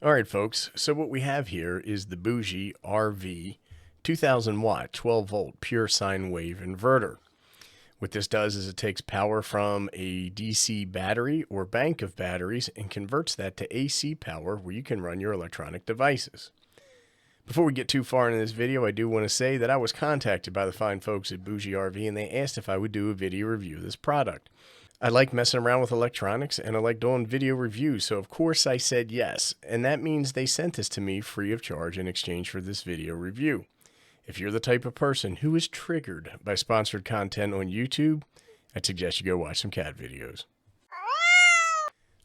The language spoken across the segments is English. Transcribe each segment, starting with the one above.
Alright folks, so what we have here is the BougeRV 2000 watt 12 volt pure sine wave inverter. What this does is it takes power from a DC battery or bank of batteries and converts that to AC power where you can run your electronic devices. Before we get too far into this video, I do want to say that I was contacted by the fine folks at BougeRV and they asked if I would do a video review of this product. I like messing around with electronics and I like doing video reviews, so of course I said yes, and that means they sent this to me free of charge in exchange for this video review. If you're the type of person who is triggered by sponsored content on YouTube, I'd suggest you go watch some cat videos.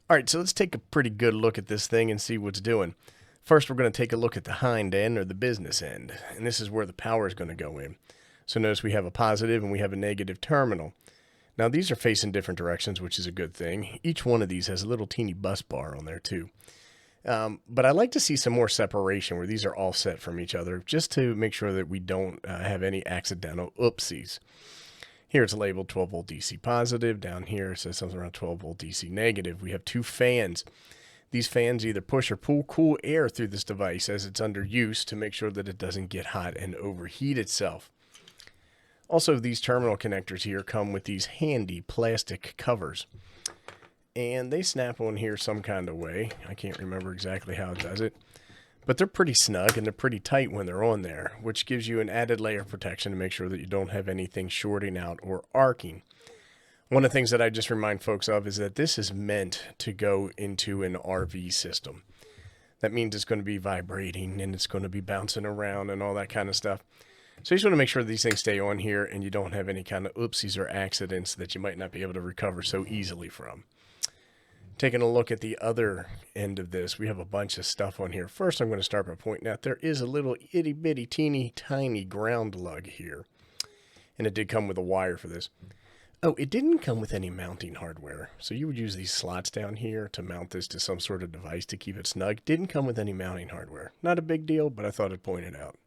Alright, so let's take a pretty good look at this thing and see what's doing. First, we're going to take a look at the hind end, or the business end, and this is where the power is going to go in. So notice we have a positive and we have a negative terminal. Now these are facing different directions, which is a good thing. Each one of these has a little teeny bus bar on there too. But I like to see some more separation where these are all set from each other, just to make sure that we don't have any accidental oopsies. Here it's labeled 12 volt DC positive. Down here it says something around 12 volt DC negative. We have two fans. These fans either push or pull cool air through this device as it's under use to make sure that it doesn't get hot and overheat itself. Also, these terminal connectors here come with these handy plastic covers. And they snap on here some kind of way. I can't remember exactly how it does it. But they're pretty snug and they're pretty tight when they're on there, which gives you an added layer of protection to make sure that you don't have anything shorting out or arcing. One of the things that I just remind folks of is that this is meant to go into an RV system. That means it's going to be vibrating and it's going to be bouncing around and all that kind of stuff. So you just want to make sure these things stay on here and you don't have any kind of oopsies or accidents that you might not be able to recover so easily from. Taking a look at the other end of this, we have a bunch of stuff on here. First, I'm going to start by pointing out there is a little itty bitty teeny tiny ground lug here. And it did come with a wire for this. Oh, it didn't come with any mounting hardware. So you would use these slots down here to mount this to some sort of device to keep it snug. Didn't come with any mounting hardware. Not a big deal, but I thought I'd point it out.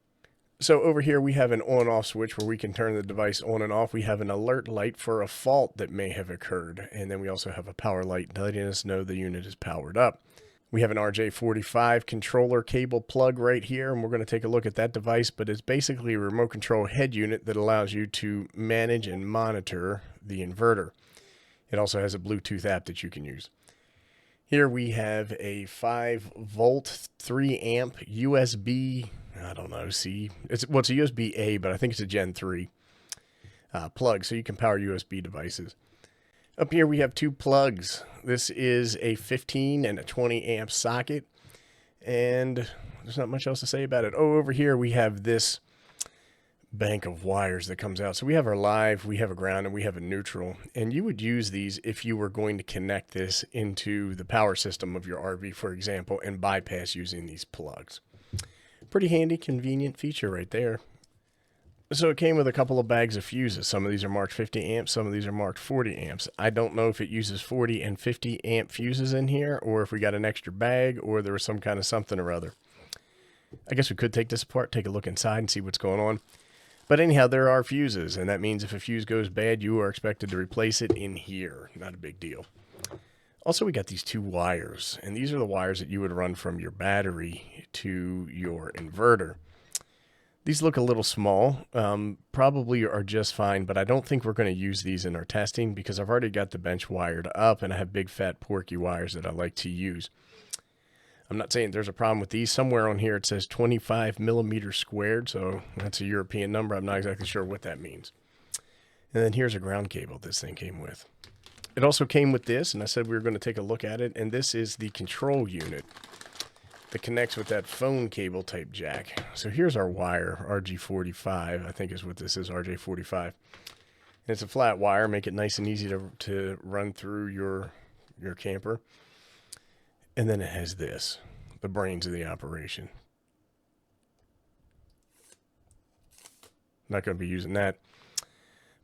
So over here we have an on-off switch where we can turn the device on and off. We have an alert light for a fault that may have occurred. And then we also have a power light letting us know the unit is powered up. We have an RJ45 controller cable plug right here, and we're going to take a look at that device, but it's basically a remote control head unit that allows you to manage and monitor the inverter. It also has a Bluetooth app that you can use. Here we have a 5 volt, 3 amp USB, I don't know, C. It's a USB A, but I think it's a Gen 3 plug, so you can power USB devices. Up here we have two plugs. This is a 15 and a 20 amp socket, and there's not much else to say about it. Oh, over here we have this bank of wires that comes out. So we have our live, we have a ground, and we have a neutral. And you would use these if you were going to connect this into the power system of your RV, for example, and bypass using these plugs. Pretty handy, convenient feature right there. So it came with a couple of bags of fuses. Some of these are marked 50 amps, some of these are marked 40 amps. I don't know if it uses 40 and 50 amp fuses in here, or if we got an extra bag, or there was some kind of something or other. I guess we could take this apart, take a look inside and see what's going on. But anyhow, there are fuses, and that means if a fuse goes bad, you are expected to replace it in here. Not a big deal. Also, we got these two wires, and these are the wires that you would run from your battery to your inverter. These look a little small, probably are just fine, but I don't think we're going to use these in our testing because I've already got the bench wired up and I have big fat porky wires that I like to use. I'm not saying there's a problem with these. Somewhere on here it says 25 millimeters squared, so that's a European number. I'm not exactly sure what that means. And then here's a ground cable this thing came with. It also came with this, and I said we were going to take a look at it, and this is the control unit that connects with that phone cable type jack. So here's our wire, RG45, I think is what this is, RJ45. And it's a flat wire, make it nice and easy to run through your camper. And then it has this, the brains of the operation. Not going to be using that.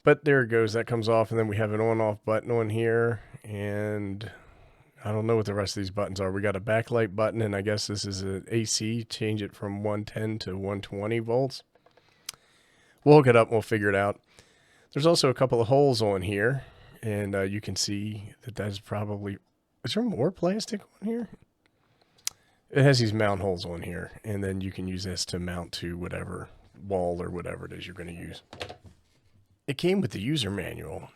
But there it goes, that comes off, and then we have an on-off button on here, and I don't know what the rest of these buttons are. We got a backlight button, and I guess this is an AC, change it from 110 to 120 volts. We'll hook it up and we'll figure it out. There's also a couple of holes on here, and you can see that that's probably, is there more plastic on here? It has these mount holes on here, and then you can use this to mount to whatever wall or whatever it is you're going to use. It came with the user manual,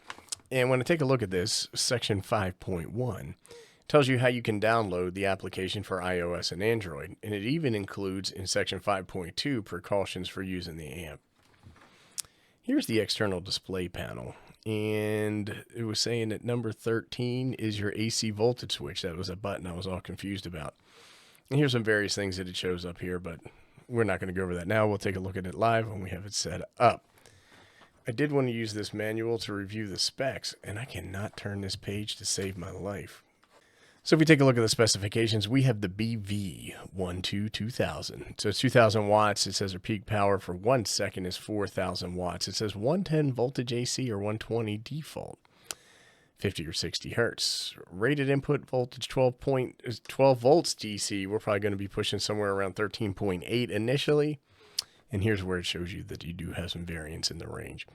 and when I take a look at this, section 5.1 tells you how you can download the application for iOS and Android, and it even includes in section 5.2 precautions for using the amp. Here's the external display panel, and it was saying that number 13 is your AC voltage switch. That was a button I was all confused about. And here's some various things that it shows up here, but we're not going to go over that now. We'll take a look at it live when we have it set up. I did want to use this manual to review the specs, and I cannot turn this page to save my life. So if we take a look at the specifications, we have the BV122000. So it's 2,000 watts. It says our peak power for 1 second is 4,000 watts. It says 110 voltage AC or 120 default, 50 or 60 hertz. Rated input voltage 12 volts DC. We're probably going to be pushing somewhere around 13.8 initially. And here's where it shows you that you do have some variance in the range.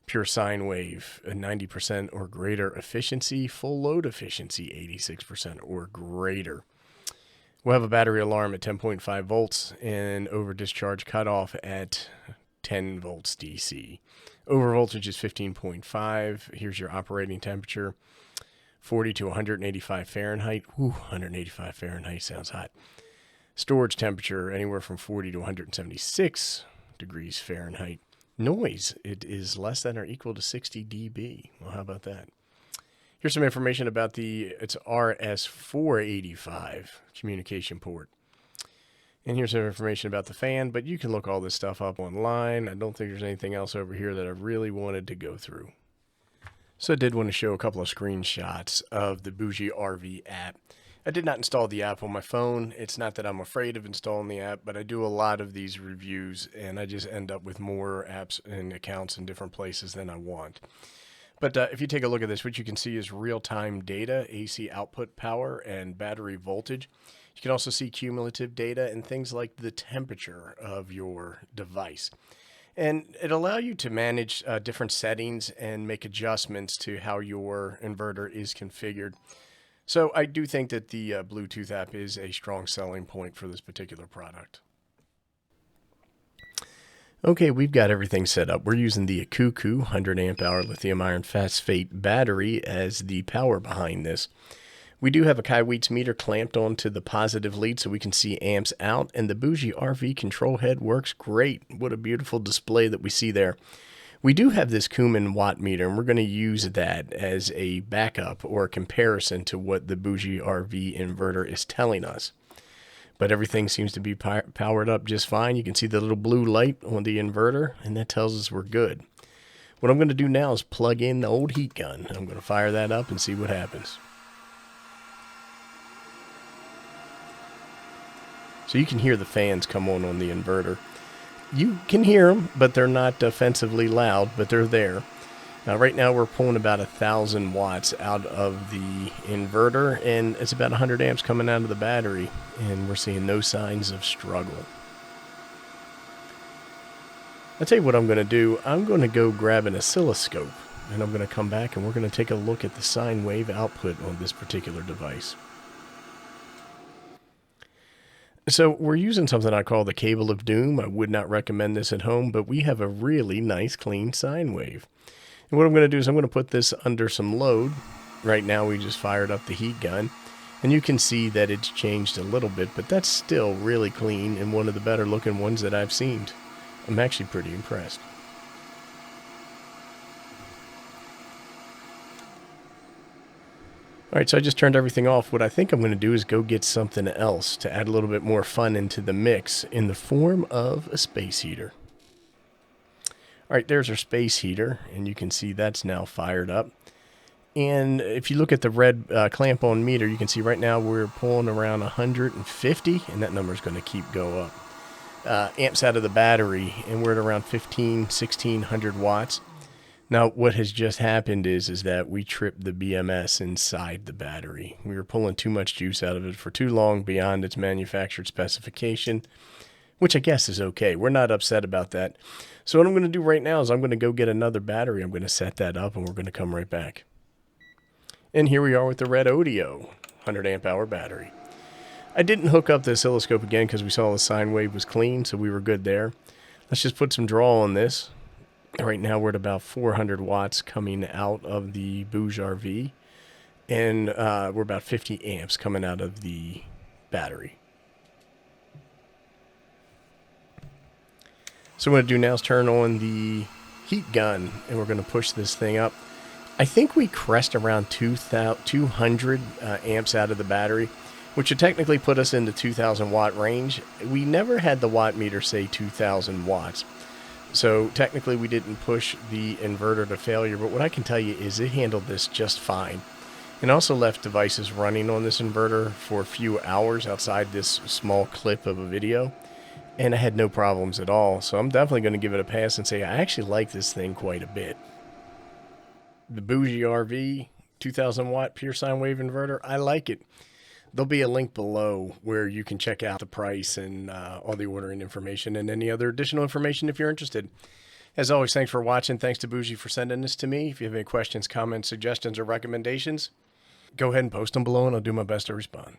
Pure sine wave, a 90% or greater efficiency. Full load efficiency, 86% or greater. We'll have a battery alarm at 10.5 volts and over discharge cutoff at 10 volts DC. Over voltage is 15.5. Here's your operating temperature, 40 to 185 Fahrenheit. Ooh, 185 Fahrenheit sounds hot. Storage temperature anywhere from 40 to 176 degrees Fahrenheit. Noise, it is less than or equal to 60 dB. Well, how about that? Here's some information about it's RS485 communication port. And here's some information about the fan, but you can look all this stuff up online. I don't think there's anything else over here that I really wanted to go through. So I did want to show a couple of screenshots of the BougeRV app. I did not install the app on my phone. It's not that I'm afraid of installing the app, but I do a lot of these reviews, and I just end up with more apps and accounts in different places than I want. But if you take a look at this, what you can see is real-time data, AC output power, and battery voltage. You can also see cumulative data and things like the temperature of your device. And it allows you to manage different settings and make adjustments to how your inverter is configured. So I do think that the Bluetooth app is a strong selling point for this particular product. Okay, we've got everything set up. We're using the Akuku 100 amp hour lithium iron phosphate battery as the power behind this. We do have a Kaiweets meter clamped onto the positive lead so we can see amps out, and the BougeRV control head works great. What a beautiful display that we see there. We do have this Kuman watt meter, and we're going to use that as a backup or a comparison to what the BougeRV inverter is telling us. But everything seems to be powered up just fine. You can see the little blue light on the inverter, and that tells us we're good. What I'm going to do now is plug in the old heat gun. I'm going to fire that up and see what happens. So you can hear the fans come on the inverter. You can hear them, but they're not offensively loud, but they're there. Now, right now we're pulling about 1,000 watts out of the inverter, and it's about 100 amps coming out of the battery, and we're seeing no signs of struggle. I'll tell you what I'm going to do. I'm going to go grab an oscilloscope, and I'm going to come back, and we're going to take a look at the sine wave output on this particular device. So we're using something I call the cable of doom. I would not recommend this at home, but we have a really nice clean sine wave. And what I'm going to do is I'm going to put this under some load. Right now we just fired up the heat gun, and you can see that it's changed a little bit, but that's still really clean and one of the better looking ones that I've seen. I'm actually pretty impressed. All right, so I just turned everything off. What I think I'm going to do is go get something else to add a little bit more fun into the mix in the form of a space heater. All right, there's our space heater, and you can see that's now fired up. And if you look at the red clamp on meter, you can see right now we're pulling around 150, and that number is going to keep go up. Amps out of the battery, and we're at around 1,600 watts. Now, what has just happened is that we tripped the BMS inside the battery. We were pulling too much juice out of it for too long beyond its manufactured specification, which I guess is okay. We're not upset about that. So what I'm going to do right now is I'm going to go get another battery. I'm going to set that up, and we're going to come right back. And here we are with the Red Odeo 100 amp hour battery. I didn't hook up the oscilloscope again because we saw the sine wave was clean, so we were good there. Let's just put some draw on this. Right now we're at about 400 watts coming out of the BougeRV, and we're about 50 amps coming out of the battery. So what I'm going to do now is turn on the heat gun, and we're going to push this thing up. I think we crest around 200 amps out of the battery, which would technically put us in the 2,000 watt range. We never had the watt meter say 2,000 watts. So technically we didn't push the inverter to failure, but what I can tell you is it handled this just fine. And also left devices running on this inverter for a few hours outside this small clip of a video, and I had no problems at all. So I'm definitely going to give it a pass and say I actually like this thing quite a bit. The BougeRV 2000 watt pure sine wave inverter, I like it. There'll be a link below where you can check out the price and all the ordering information and any other additional information if you're interested. As always, thanks for watching. Thanks to Bougie for sending this to me. If you have any questions, comments, suggestions, or recommendations, go ahead and post them below and I'll do my best to respond.